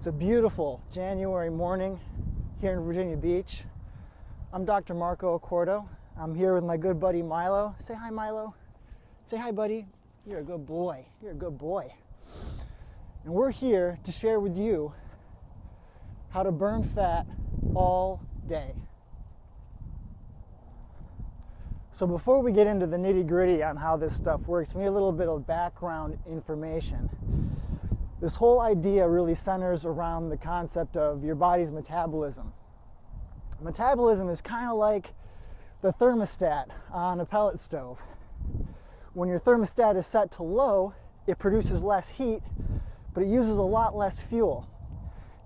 a beautiful January morning here in Virginia Beach. I'm Dr. Marco Accordo. I'm here with my good buddy Milo. Say hi, Milo. Say hi, buddy. You're a good boy. You're a good boy. And we're here to share with you how to burn fat all day. So before we get into the nitty-gritty on how this stuff works, we need a little bit of background information. This whole idea really centers around the concept of your body's metabolism. Metabolism is kind of like the thermostat on a pellet stove. When your thermostat is set to low, it produces less heat, but it uses a lot less fuel.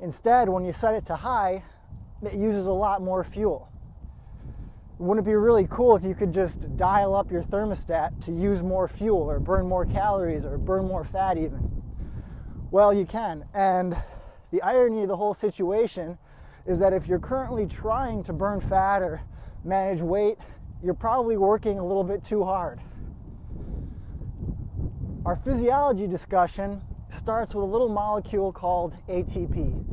Instead, when you set it to high, it uses a lot more fuel. Wouldn't it be really cool if you could just dial up your thermostat to use more fuel or burn more calories or burn more fat even? Well, you can. And the irony of the whole situation is that if you're currently trying to burn fat or manage weight, you're probably working a little bit too hard. Our physiology discussion starts with a little molecule called ATP.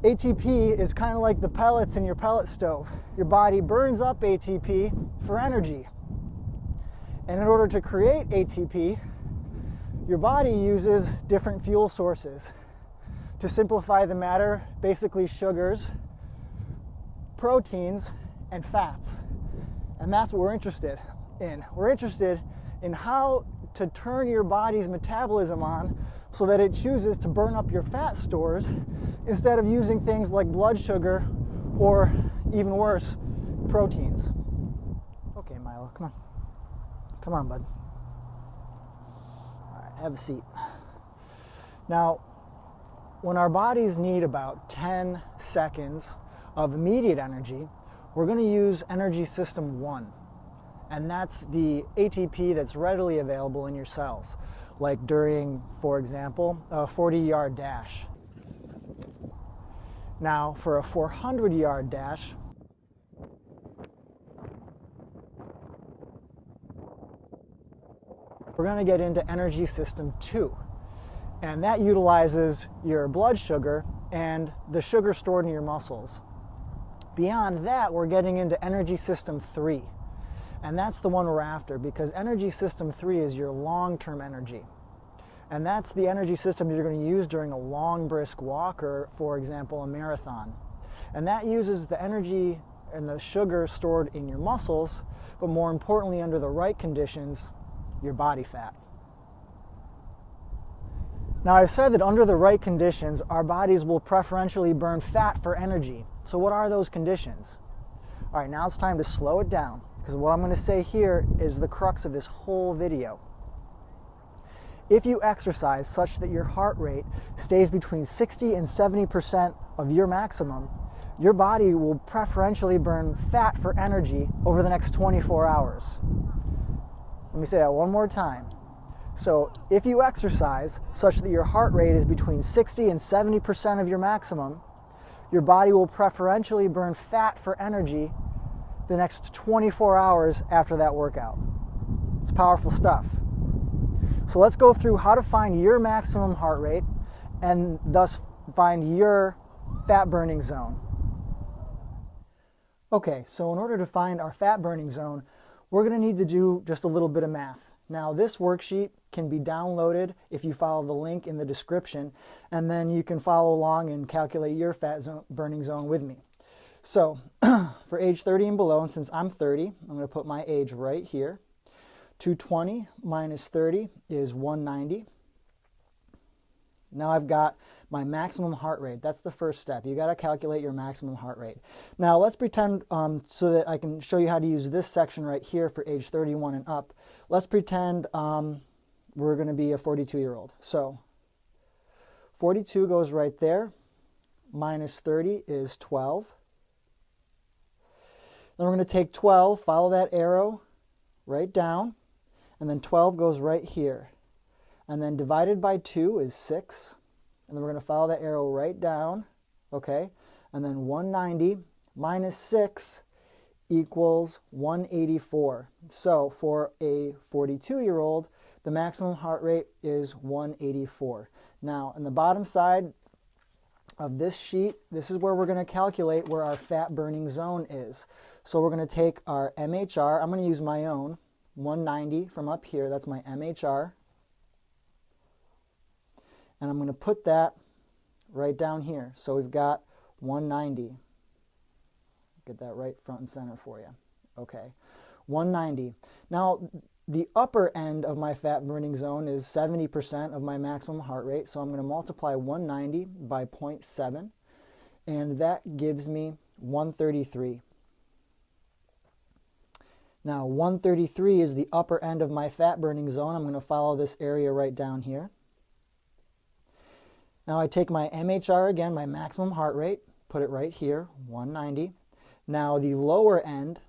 ATP is kind of like the pellets in your pellet stove. Your body burns up ATP for energy. And in order to create ATP, your body uses different fuel sources. To simplify the matter, basically sugars, proteins, and fats. And that's what we're interested in. We're interested in how to turn your body's metabolism on so that it chooses to burn up your fat stores instead of using things like blood sugar or, even worse, proteins. Okay, Milo, come on. Come on, bud. All right, have a seat. Now, when our bodies need about 10 seconds of immediate energy, we're going to use energy system 1. And that's the ATP that's readily available in your cells, like during, for example, a 40-yard dash. Now, for a 400-yard dash, we're going to get into energy system 2. And that utilizes your blood sugar and the sugar stored in your muscles. Beyond that, we're getting into energy system 3. And that's the one we're after, because energy system 3 is your long-term energy. And that's the energy system you're going to use during a long, brisk walk or, for example, a marathon. And that uses the energy and the sugar stored in your muscles, but more importantly, under the right conditions, your body fat. Now, I've said that under the right conditions, our bodies will preferentially burn fat for energy. So what are those conditions? All right, now it's time to slow it down, because what I'm going to say here is the crux of this whole video. If you exercise such that your heart rate stays between 60 and 70% of your maximum, your body will preferentially burn fat for energy over the next 24 hours. Let me say that one more time. So if you exercise such that your heart rate is between 60 and 70% of your maximum, your body will preferentially burn fat for energy the next 24 hours after that workout. It's powerful stuff. So let's go through how to find your maximum heart rate and thus find your fat burning zone. Okay, so in order to find our fat burning zone, we're going to need to do just a little bit of math. Now, this worksheet can be downloaded if you follow the link in the description, and then you can follow along and calculate your fat burning zone with me. So, for age 30 and below, and since I'm 30, I'm going to put my age right here. 220 minus 30 is 190. Now I've got my maximum heart rate. That's the first step. You got to calculate your maximum heart rate. Now let's pretend, so that I can show you how to use this section right here for age 31 and up. Let's pretend we're going to be a 42-year-old. So 42 goes right there. Minus 30 is 12. Then we're going to take 12, follow that arrow right down, and then 12 goes right here. And then divided by 2 is 6. And then we're going to follow that arrow right down, okay? And then 190 minus 6 equals 184. So for a 42-year-old, the maximum heart rate is 184. Now, on the bottom side, of this sheet, this is where we're going to calculate where our fat burning zone is. So we're going to take our MHR. I'm going to use my own 190 from up here. That's my MHR. And I'm going to put that right down here. So we've got 190. Get that right front and center for you. Okay, 190. Now, the upper end of my fat burning zone is 70% of my maximum heart rate. So I'm going to multiply 190 by 0.7. And that gives me 133. Now, 133 is the upper end of my fat burning zone. I'm going to follow this area right down here. Now I take my MHR again, my maximum heart rate, put it right here, 190. Now the lower end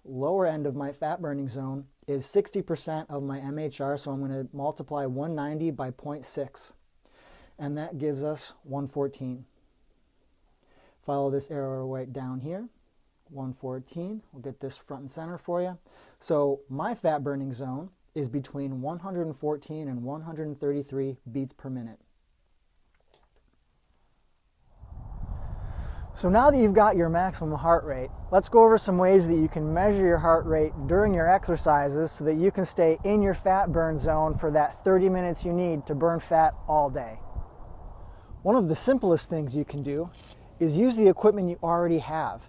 of my fat burning zone is 60% of my MHR, so I'm going to multiply 190 by 0.6. And that gives us 114. Follow this arrow right down here, 114. We'll get this front and center for you. So my fat burning zone is between 114 and 133 beats per minute. So now that you've got your maximum heart rate, let's go over some ways that you can measure your heart rate during your exercises so that you can stay in your fat burn zone for that 30 minutes you need to burn fat all day. One of the simplest things you can do is use the equipment you already have.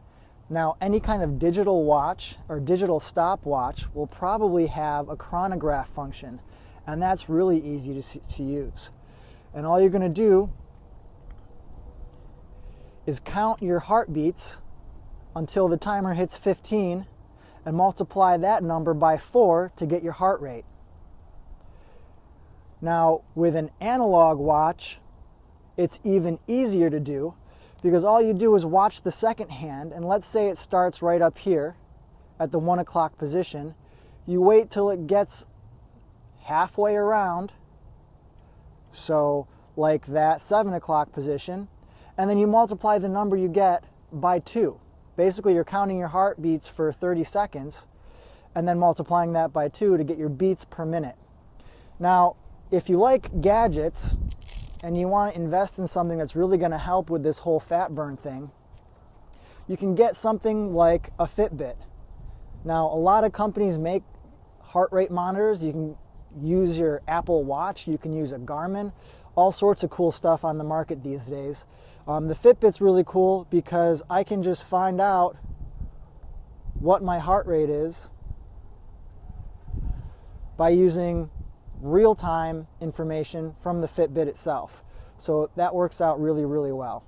Now, any kind of digital watch or digital stopwatch will probably have a chronograph function, and that's really easy to use. And all you're going to do is count your heartbeats until the timer hits 15 and multiply that number by 4 to get your heart rate. Now, with an analog watch, it's even easier to do because all you do is watch the second hand, and let's say it starts right up here at the 1 o'clock position. You wait till it gets halfway around, so like that 7 o'clock position, and then you multiply the number you get by 2. Basically, you're counting your heartbeats for 30 seconds and then multiplying that by 2 to get your beats per minute. Now, if you like gadgets and you want to invest in something that's really going to help with this whole fat burn thing, you can get something like a Fitbit. Now, a lot of companies make heart rate monitors. You can use your Apple Watch, you can use a Garmin, all sorts of cool stuff on the market these days. The Fitbit's really cool because I can just find out what my heart rate is by using real-time information from the Fitbit itself. So that works out really, really well.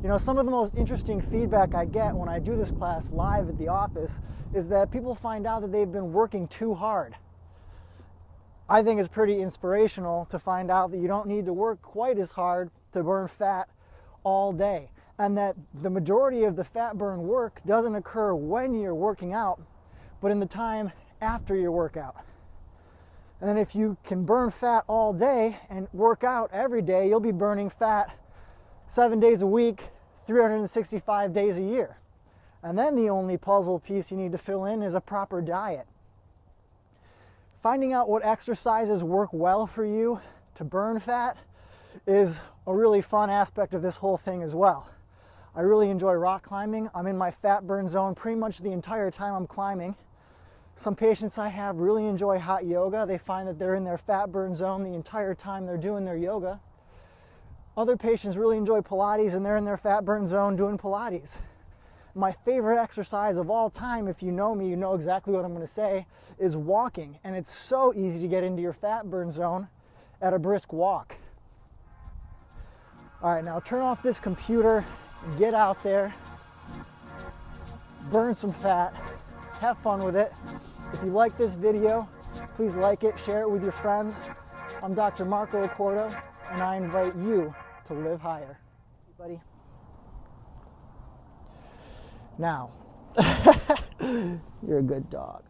You know, some of the most interesting feedback I get when I do this class live at the office is that people find out that they've been working too hard. I think it's pretty inspirational to find out that you don't need to work quite as hard to burn fat all day, and that the majority of the fat burn work doesn't occur when you're working out, but in the time after your workout. And then if you can burn fat all day and work out every day, you'll be burning fat 7 days a week, 365 days a year. And then the only puzzle piece you need to fill in is a proper diet. Finding out what exercises work well for you to burn fat is a really fun aspect of this whole thing as well. I really enjoy rock climbing. I'm in my fat burn zone pretty much the entire time I'm climbing. Some patients I have really enjoy hot yoga. They find that they're in their fat burn zone the entire time they're doing their yoga. Other patients really enjoy Pilates and they're in their fat burn zone doing Pilates. My favorite exercise of all time, if you know me, you know exactly what I'm going to say, is walking. And it's so easy to get into your fat burn zone at a brisk walk. All right, now turn off this computer and get out there, burn some fat, have fun with it. If you like this video, please like it, share it with your friends. I'm Dr. Marco Accordo, and I invite you to live higher. Buddy. Now, you're a good dog.